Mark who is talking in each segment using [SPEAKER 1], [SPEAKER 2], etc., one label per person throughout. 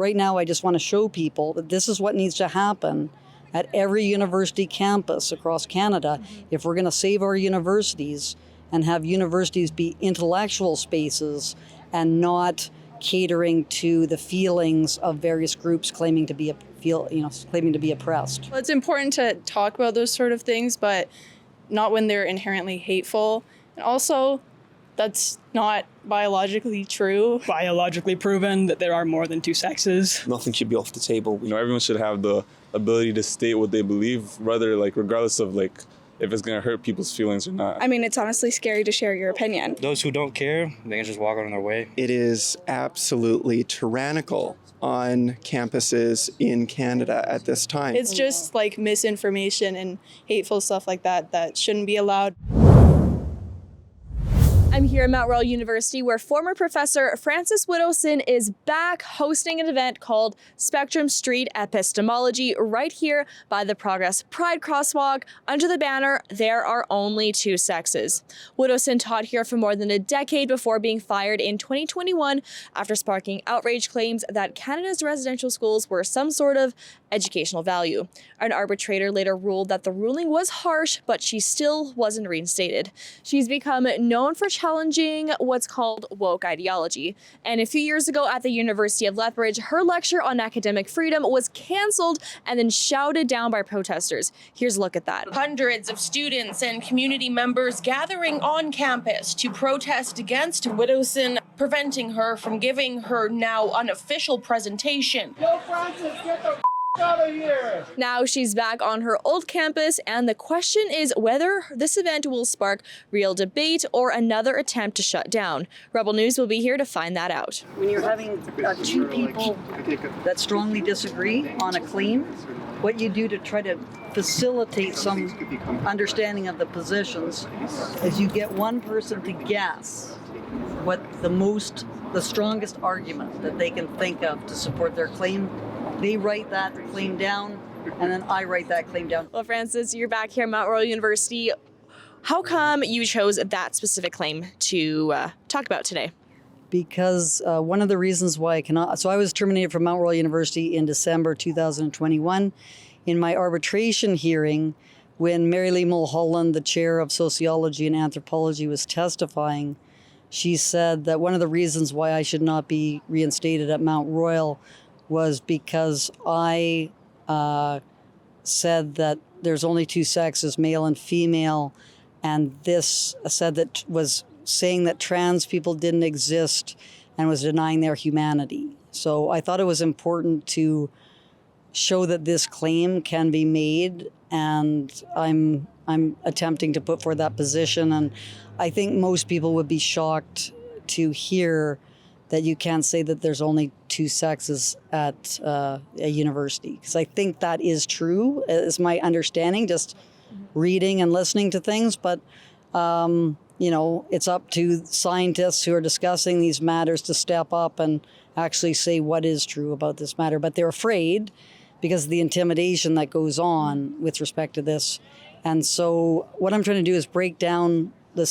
[SPEAKER 1] right now I just want to show people that this is what needs to happen at every university campus across Canada if we're going to save our universities and have universities be intellectual spaces and not catering to the feelings of various groups claiming to be claiming to be oppressed.
[SPEAKER 2] Well, it's important to talk about those sort of things, but not when they're inherently hateful. And also, that's not biologically true.
[SPEAKER 3] Biologically proven that there are more than two sexes.
[SPEAKER 4] Nothing should be off the table.
[SPEAKER 5] Everyone should have the ability to state what they believe, regardless of if it's gonna hurt people's feelings or not.
[SPEAKER 6] I mean, it's honestly scary to share your opinion.
[SPEAKER 7] Those who don't care, they can just walk on their way.
[SPEAKER 8] It is absolutely tyrannical on campuses in Canada at this time.
[SPEAKER 2] It's just misinformation and hateful stuff like that shouldn't be allowed.
[SPEAKER 9] I'm here at Mount Royal University, where former professor Frances Widdowson is back hosting an event called Spectrum Street Epistemology right here by the Progress Pride Crosswalk under the banner, "There Are Only Two Sexes." Widdowson taught here for more than a decade before being fired in 2021 after sparking outrage claims that Canada's residential schools were some sort of educational value. An arbitrator later ruled that the ruling was harsh, but she still wasn't reinstated. She's become known for challenging what's called woke ideology. And a few years ago at the University of Lethbridge, her lecture on academic freedom was canceled and then shouted down by protesters. Here's a look at that.
[SPEAKER 10] Hundreds of students and community members gathering on campus to protest against Widdowson, preventing her from giving her now unofficial presentation.
[SPEAKER 11] Yo, Frances, get the out of here.
[SPEAKER 9] Now she's back on her old campus, and the question is whether this event will spark real debate or another attempt to shut down. Rebel News will be here to find that out.
[SPEAKER 1] When you're having two people that strongly disagree on a claim, what you do to try to facilitate some understanding of the positions is you get one person to guess what the strongest argument that they can think of to support their claim. They write that claim down, and then I write that claim down.
[SPEAKER 9] Well, Frances, you're back here at Mount Royal University. How come you chose that specific claim to talk about today?
[SPEAKER 1] Because one of the reasons why I cannot... So I was terminated from Mount Royal University in December 2021. In my arbitration hearing, when Mary Lee Mulholland, the chair of sociology and anthropology, was testifying, she said that one of the reasons why I should not be reinstated at Mount Royal was because I said that there's only two sexes, male and female, and this said that was saying that trans people didn't exist and was denying their humanity. So I thought it was important to show that this claim can be made, and I'm attempting to put forward that position. And I think most people would be shocked to hear that you can't say that there's only two sexes at a university. Because I think that is true, is my understanding, just reading and listening to things. But, it's up to scientists who are discussing these matters to step up and actually say what is true about this matter. But they're afraid because of the intimidation that goes on with respect to this. And so what I'm trying to do is break down the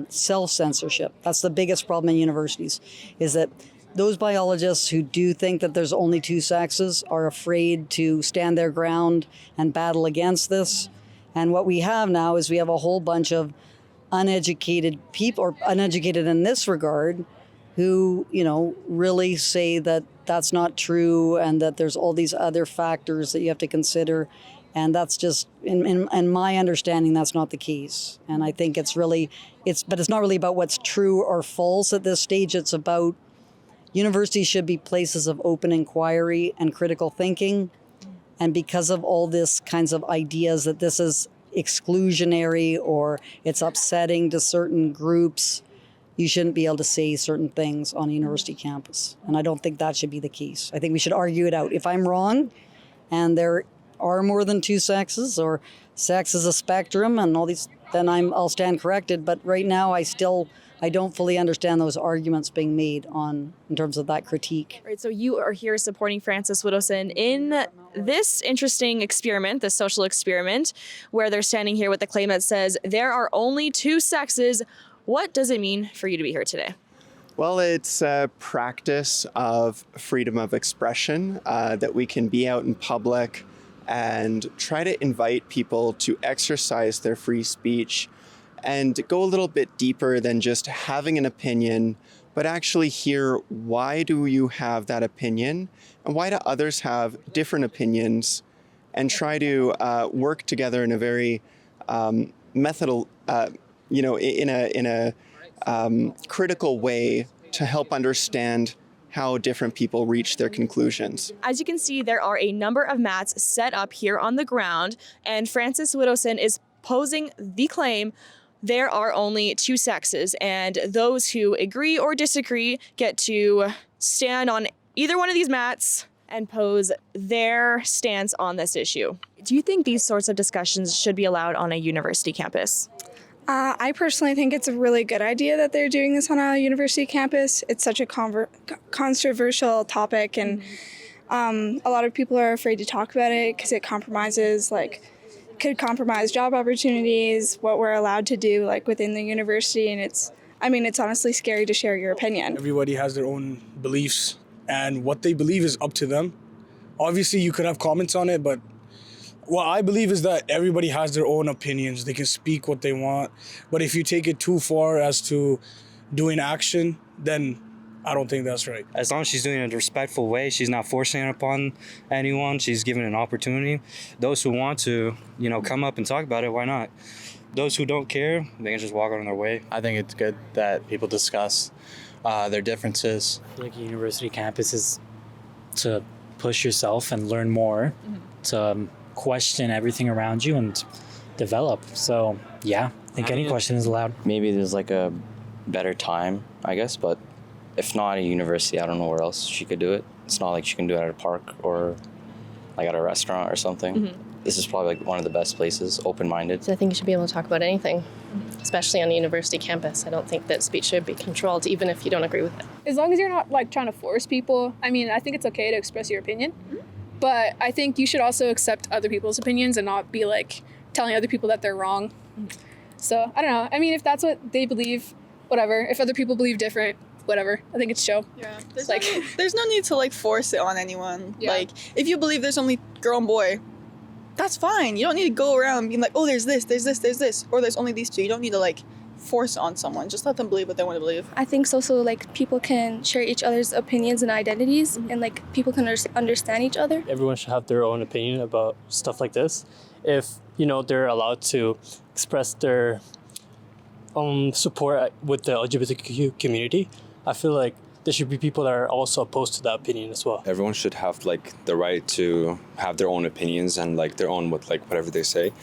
[SPEAKER 1] self-censorship. That's the biggest problem in universities, is that those biologists who do think that there's only two sexes are afraid to stand their ground and battle against this. And what we have now is we have a whole bunch of uneducated people, or uneducated in this regard, who, really say that that's not true and that there's all these other factors that you have to consider. And that's just, in my understanding, that's not the case. And I think but it's not really about what's true or false at this stage. It's about universities should be places of open inquiry and critical thinking. And because of all this kinds of ideas that this is exclusionary or it's upsetting to certain groups, you shouldn't be able to say certain things on a university campus. And I don't think that should be the case. I think we should argue it out. If I'm wrong and there are more than two sexes, or sex is a spectrum and all these, then I'll stand corrected. But right now I don't fully understand those arguments being made in terms of that critique.
[SPEAKER 9] Right, so you are here supporting Frances Widdowson in this interesting experiment, this social experiment, where they're standing here with the claim that says there are only two sexes. What does it mean for you to be here today?
[SPEAKER 8] Well, it's a practice of freedom of expression, that we can be out in public and try to invite people to exercise their free speech and go a little bit deeper than just having an opinion, but actually hear, why do you have that opinion and why do others have different opinions, and try to work together in a very methodal, in a critical way to help understand how different people reach their conclusions.
[SPEAKER 9] As you can see, there are a number of mats set up here on the ground, and Frances Widdowson is posing the claim there are only two sexes, and those who agree or disagree get to stand on either one of these mats and pose their stance on this issue. Do you think these sorts of discussions should be allowed on a university campus?
[SPEAKER 6] I personally think it's a really good idea that they're doing this on a university campus. It's such a controversial topic, and a lot of people are afraid to talk about it because it could compromise job opportunities, what we're allowed to do within the university, and it's honestly scary to share your opinion.
[SPEAKER 4] Everybody has their own beliefs, and what they believe is up to them. Obviously, you could have comments on it, but what I believe is that everybody has their own opinions. They can speak what they want. But if you take it too far as to doing action, then I don't think that's right.
[SPEAKER 7] As long as she's doing it in a respectful way, she's not forcing it upon anyone. She's giving an opportunity. Those who want to, come up and talk about it, why not? Those who don't care, they can just walk on their way.
[SPEAKER 12] I think it's good that people discuss their differences.
[SPEAKER 13] Like a university campus is to push yourself and learn more, to question everything around you and develop. So yeah, I think any question is allowed.
[SPEAKER 14] Maybe there's a better time, I guess, but if not at a university, I don't know where else she could do it. It's not like she can do it at a park or at a restaurant or something. This is probably one of the best places, open-minded.
[SPEAKER 15] So I think you should be able to talk about anything, especially on a university campus. I don't think that speech should be controlled, even if you don't agree with it.
[SPEAKER 16] As long as you're not trying to force people, I think it's okay to express your opinion. But I think you should also accept other people's opinions and not be telling other people that they're wrong. So I don't know. If that's what they believe, whatever. If other people believe different, whatever. I think it's chill.
[SPEAKER 17] Yeah. There's no need to force it on anyone. Yeah. If you believe there's only girl and boy, that's fine. You don't need to go around being oh, there's this, or there's only these two. You don't need to force on someone. Just let them believe what they want to believe.
[SPEAKER 6] I think so people can share each other's opinions and identities, and people can understand each other.
[SPEAKER 18] Everyone should have their own opinion about stuff like this. If they're allowed to express their support with the LGBTQ community, I feel like there should be people that are also opposed to that opinion as well.
[SPEAKER 19] Everyone should have the right to have their own opinions and their own whatever they say,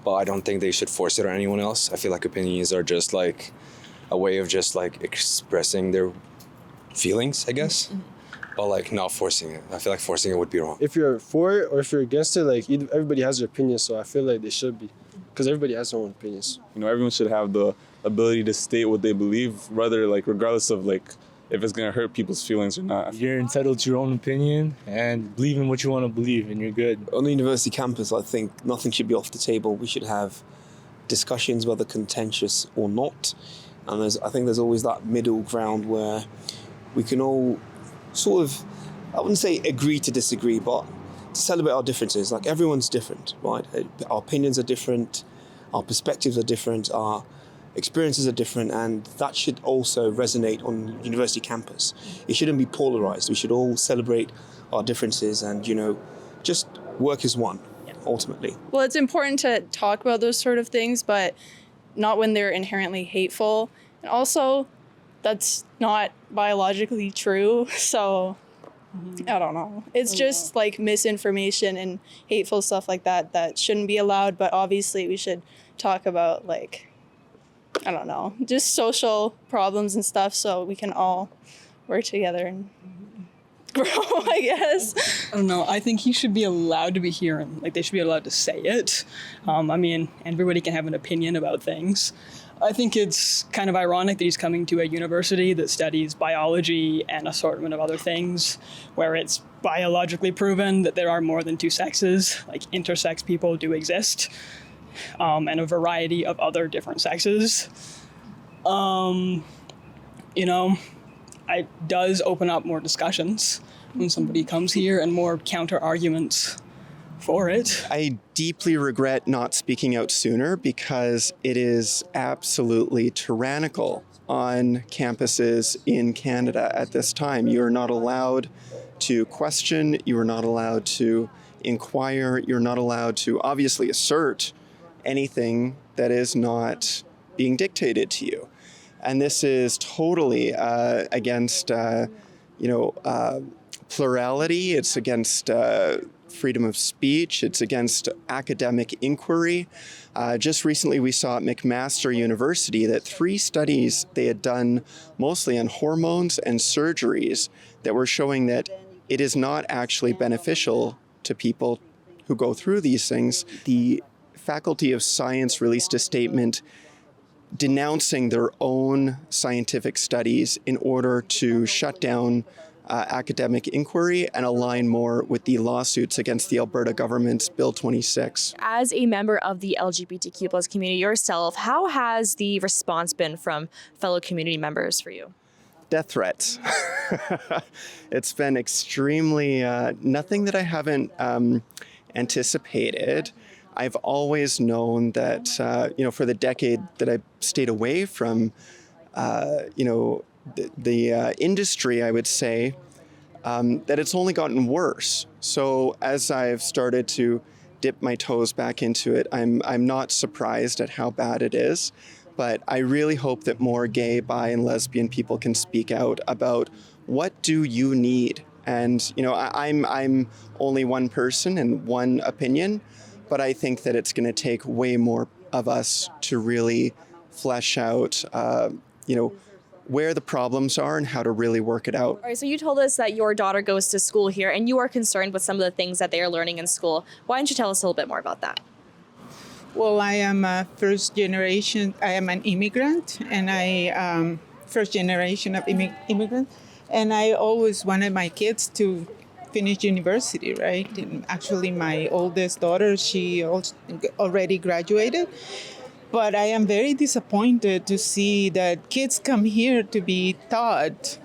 [SPEAKER 19] but I don't think they should force it on anyone else. I feel opinions are just a way of just expressing their feelings, I guess, but not forcing it. I feel forcing it would be wrong.
[SPEAKER 20] If you're for it or if you're against it, everybody has their opinions, so I feel they should be, because everybody has their own opinions.
[SPEAKER 5] Everyone should have the ability to state what they believe, regardless of if it's going to hurt people's feelings or not.
[SPEAKER 21] You're entitled to your own opinion and believe in what you want to believe, and you're good.
[SPEAKER 22] On the university campus, I think nothing should be off the table. We should have discussions, whether contentious or not. And I think there's always that middle ground where we can all sort of, I wouldn't say agree to disagree, but to celebrate our differences. Everyone's different, right? Our opinions are different, our perspectives are different, our experiences are different, and that should also resonate on university campus. It shouldn't be polarized. We should all celebrate our differences and, just work as one, ultimately.
[SPEAKER 2] Well, it's important to talk about those sort of things, but not when they're inherently hateful. And also, that's not biologically true, so I don't know. It's just misinformation and hateful stuff like that shouldn't be allowed, but obviously we should talk about I don't know, just social problems and stuff so we can all work together and grow, I guess.
[SPEAKER 3] I don't know. I think he should be allowed to be here and they should be allowed to say it. Everybody can have an opinion about things. I think it's kind of ironic that he's coming to a university that studies biology and an assortment of other things, where it's biologically proven that there are more than two sexes, intersex people do exist. And a variety of other different sexes. it does open up more discussions when somebody comes here and more counter arguments for it.
[SPEAKER 8] I deeply regret not speaking out sooner because it is absolutely tyrannical on campuses in Canada at this time. You are not allowed to question, you are not allowed to inquire, you're not allowed to obviously assert anything that is not being dictated to you. And this is totally against, plurality. It's against freedom of speech. It's against academic inquiry. Just recently, we saw at McMaster University that 3 studies they had done mostly on hormones and surgeries that were showing that it is not actually beneficial to people who go through these things. The Faculty of Science released a statement denouncing their own scientific studies in order to shut down academic inquiry and align more with the lawsuits against the Alberta government's Bill 26.
[SPEAKER 9] As a member of the LGBTQ plus community yourself, how has the response been from fellow community members for you?
[SPEAKER 8] Death threats. It's been extremely, nothing that I haven't anticipated. I've always known that, for the decade that I stayed away from, the industry, I would say, that it's only gotten worse. So as I've started to dip my toes back into it, I'm not surprised at how bad it is. But I really hope that more gay, bi, and lesbian people can speak out about what do you need. And I'm only one person and one opinion, but I think that it's going to take way more of us to really flesh out, where the problems are and how to really work it out.
[SPEAKER 9] All right, so you told us that your daughter goes to school here and you are concerned with some of the things that they are learning in school. Why don't you tell us a little bit more about that?
[SPEAKER 10] Well, I am a first generation, I am an immigrant, and I first generation of immigrant, and I always wanted my kids to finish university, right? And actually, my oldest daughter, she already graduated, but I am very disappointed to see that kids come here to be taught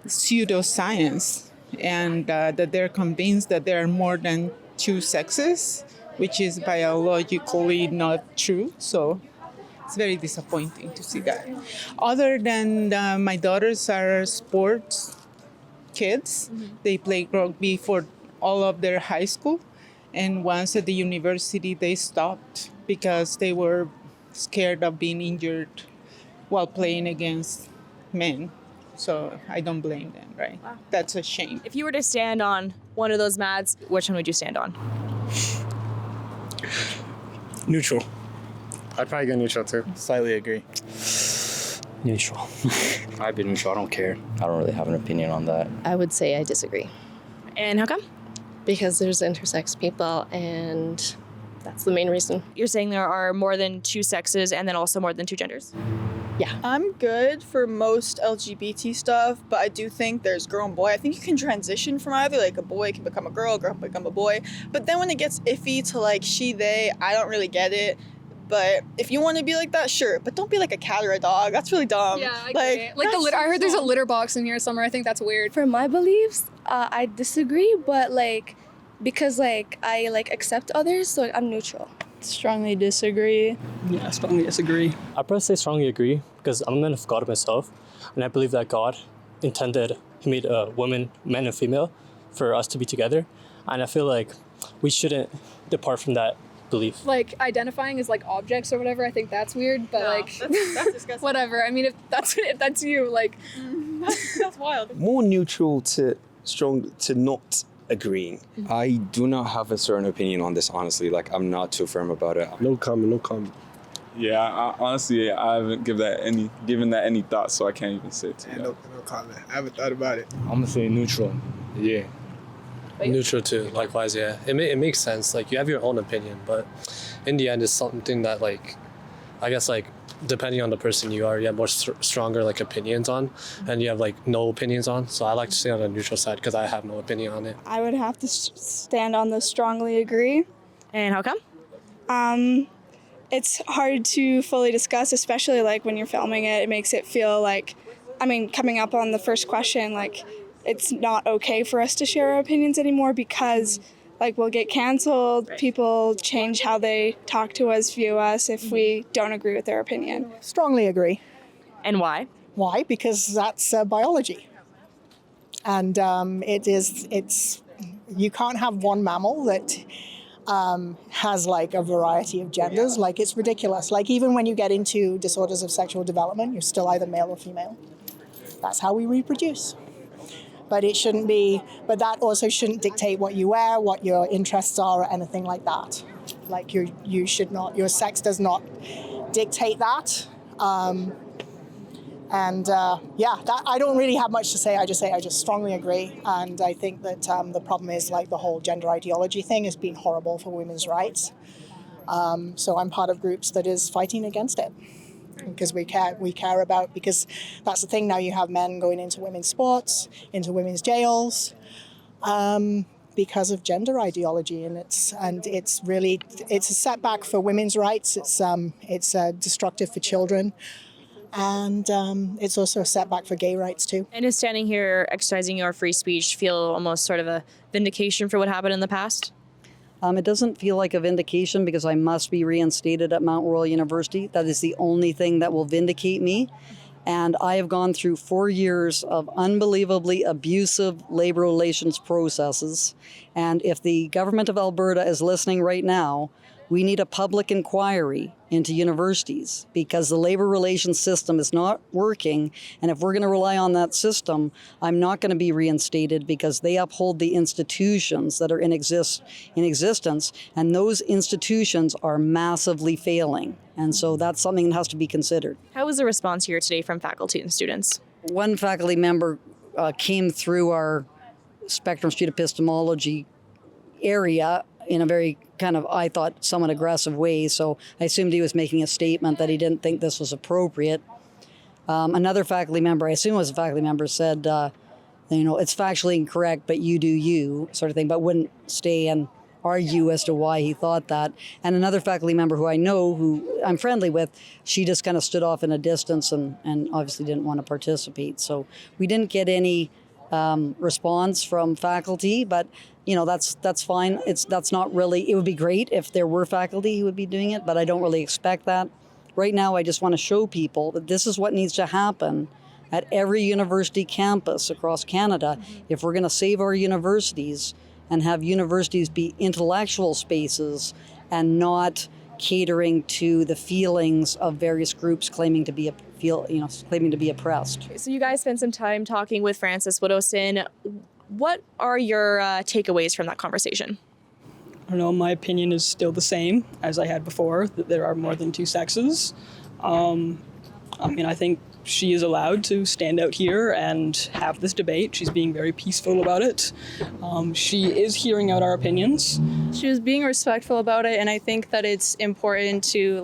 [SPEAKER 10] pseudoscience, and that they're convinced that there are more than 2 sexes, which is biologically not true. So it's very disappointing to see that. Other than my daughters are sports kids, they play rugby for all of their high school. And once at the university, they stopped because they were scared of being injured while playing against men. So I don't blame them, right? Wow. That's a shame.
[SPEAKER 9] If you were to stand on one of those mats, which one would you stand on?
[SPEAKER 21] Neutral. I'd probably go neutral too.
[SPEAKER 12] Slightly agree.
[SPEAKER 7] Neutral. I'd be neutral. I don't care.
[SPEAKER 14] I don't really have an opinion on that.
[SPEAKER 15] I would say I disagree.
[SPEAKER 9] And how come?
[SPEAKER 15] Because there's intersex people, and that's the main reason.
[SPEAKER 9] You're saying there are more than 2 sexes and then also more than 2 genders?
[SPEAKER 15] Yeah.
[SPEAKER 17] I'm good for most LGBT stuff, but I do think there's girl and boy. I think you can transition from either, like a boy can become a girl can become a boy. But then when it gets iffy to like she, they, I don't really get it. But if you want to be like that, sure. But don't be like a cat or a dog. That's really dumb.
[SPEAKER 16] Yeah, I get it. Like the litter. I heard there's a litter box in here somewhere. I think that's weird.
[SPEAKER 6] For my beliefs, I disagree, but because I accept others, so I'm neutral.
[SPEAKER 2] Strongly disagree.
[SPEAKER 3] Yeah, strongly disagree.
[SPEAKER 18] I'd probably say strongly agree because I'm a man of God myself, and I believe that God intended, He made a woman, man and female, for us to be together, and I feel like we shouldn't depart from that belief.
[SPEAKER 16] Like identifying as like objects or whatever, I think that's weird, but
[SPEAKER 17] that's disgusting.
[SPEAKER 16] Whatever. I mean, if that's you, like
[SPEAKER 17] that's wild.
[SPEAKER 22] More neutral to strong to not agreeing.
[SPEAKER 19] I do not have a certain opinion on this, honestly. Like, I'm not too firm about it.
[SPEAKER 20] No comment.
[SPEAKER 5] Yeah, honestly, I haven't given that any thought, so I can't even say it to you.
[SPEAKER 11] No comment. I haven't thought about it.
[SPEAKER 21] I'm gonna say neutral. Yeah.
[SPEAKER 23] Neutral too, likewise, yeah. It makes sense. Like, you have your own opinion, but in the end, it's something that, like, I guess, like, depending on the person you are, you have more stronger, like, opinions on, and you have, like, no opinions on. So I like to stay on the neutral side because I have no opinion on it.
[SPEAKER 6] I would have to stand on the strongly agree.
[SPEAKER 9] And how come?
[SPEAKER 6] It's hard to fully discuss, especially, like, when you're filming it. It makes it feel like coming up on the first question, like, it's not okay for us to share our opinions anymore because, like, we'll get canceled. People change how they talk to us, view us if we don't agree with their opinion.
[SPEAKER 1] Strongly agree.
[SPEAKER 9] And why?
[SPEAKER 1] Why? Because that's biology. And it's you can't have one mammal that has like a variety of genders. Like, it's ridiculous. Like, even when you get into disorders of sexual development, you're still either male or female. That's how we reproduce. But it shouldn't be, but that also shouldn't dictate what you wear, what your interests are, or anything like that. Like, you should not, your sex does not dictate that. That I don't really have much to say. I just strongly agree. And I think that the problem is, like, the whole gender ideology thing has been horrible for women's rights. So I'm part of groups that is fighting against it. Because we care about, because that's the thing now, you have men going into women's sports, into women's jails, because of gender ideology, and it's a setback for women's rights. It's destructive for children, and it's also a setback for gay rights too.
[SPEAKER 9] And is standing here exercising your free speech feel almost sort of a vindication for what happened in the past?
[SPEAKER 4] It doesn't feel like a vindication because I must be reinstated at Mount Royal University. That is the only thing that will vindicate me. And I have gone through 4 years of unbelievably abusive labor relations processes. And if the government of Alberta is listening right now, we need a public inquiry into universities because the labor relations system is not working. And if we're going to rely on that system, I'm not going to be reinstated because they uphold the institutions that are in existence. And those institutions are massively failing. And so that's something that has to be considered.
[SPEAKER 9] How was the response here today from faculty and students?
[SPEAKER 4] One faculty member came through our Spectrum Street epistemology area in a very kind of, I thought, somewhat aggressive way. So I assumed he was making a statement that he didn't think this was appropriate. Another faculty member, I assume it was a faculty member, said, it's factually incorrect, but you do you, sort of thing, but wouldn't stay and argue as to why he thought that. And another faculty member who I know, who I'm friendly with, she just kind of stood off in a distance and obviously didn't want to participate. So we didn't get any response from faculty, but that's fine. That's not really, it would be great if there were faculty who would be doing it, but I don't really expect that. Right now, I just want to show people that this is what needs to happen at every university campus across Canada if we're going to save our universities and have universities be intellectual spaces and not catering to the feelings of various groups claiming to be oppressed.
[SPEAKER 9] So you guys spent some time talking with Frances Widdowson. What are your takeaways from that conversation?
[SPEAKER 3] I don't know, my opinion is still the same as I had before, that there are more than two sexes. I think she is allowed to stand out here and have this debate. She's being very peaceful about it. She is hearing out our opinions.
[SPEAKER 2] She was being respectful about it, and I think that it's important to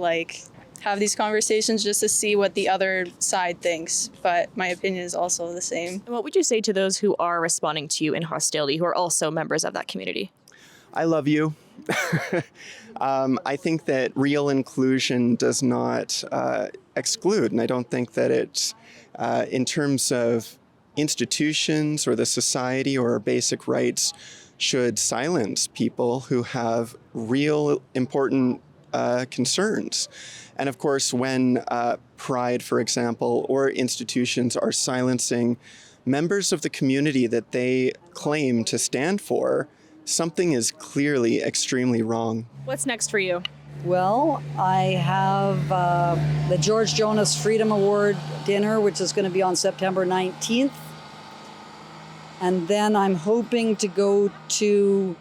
[SPEAKER 2] have these conversations just to see what the other side thinks. But my opinion is also the same.
[SPEAKER 9] And what would you say to those who are responding to you in hostility, who are also members of that community?
[SPEAKER 8] I love you. I think that real inclusion does not exclude, and I don't think that it's, in terms of institutions or the society or our basic rights, should silence people who have real important concerns. And of course, when Pride, for example, or institutions are silencing members of the community that they claim to stand for, something is clearly extremely wrong.
[SPEAKER 9] What's next for you?
[SPEAKER 4] Well, I have the George Jonas Freedom Award dinner, which is going to be on September 19th. And then I'm hoping to go to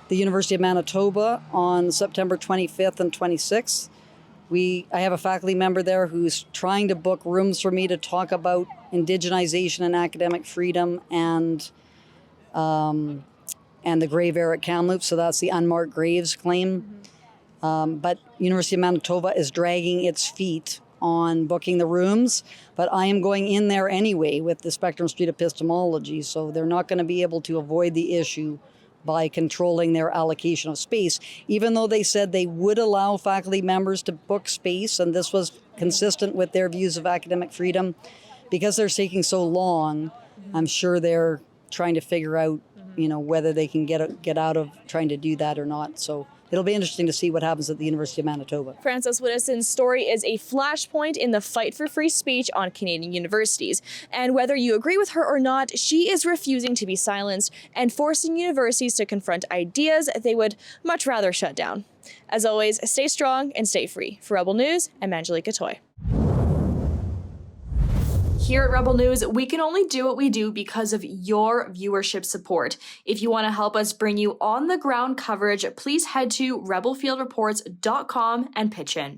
[SPEAKER 4] the University of Manitoba on September 25th and 26th. I have a faculty member there who's trying to book rooms for me to talk about indigenization and academic freedom and the grave era at Kamloops, so that's the unmarked graves claim. But University of Manitoba is dragging its feet on booking the rooms, but I am going in there anyway with the Spectrum Street epistemology, so they're not going to be able to avoid the issue by controlling their allocation of space, even though they said they would allow faculty members to book space, and this was consistent with their views of academic freedom. because they're taking so long, I'm sure they're trying to figure out, whether they can get out of trying to do that or not. So it'll be interesting to see what happens at the University of Manitoba.
[SPEAKER 9] Frances Widdowson's story is a flashpoint in the fight for free speech on Canadian universities. And whether you agree with her or not, she is refusing to be silenced and forcing universities to confront ideas they would much rather shut down. As always, stay strong and stay free. For Rebel News, I'm Angelica Toy. Here at Rebel News, we can only do what we do because of your viewership support. If you want to help us bring you on-the-ground coverage, please head to rebelfieldreports.com and pitch in.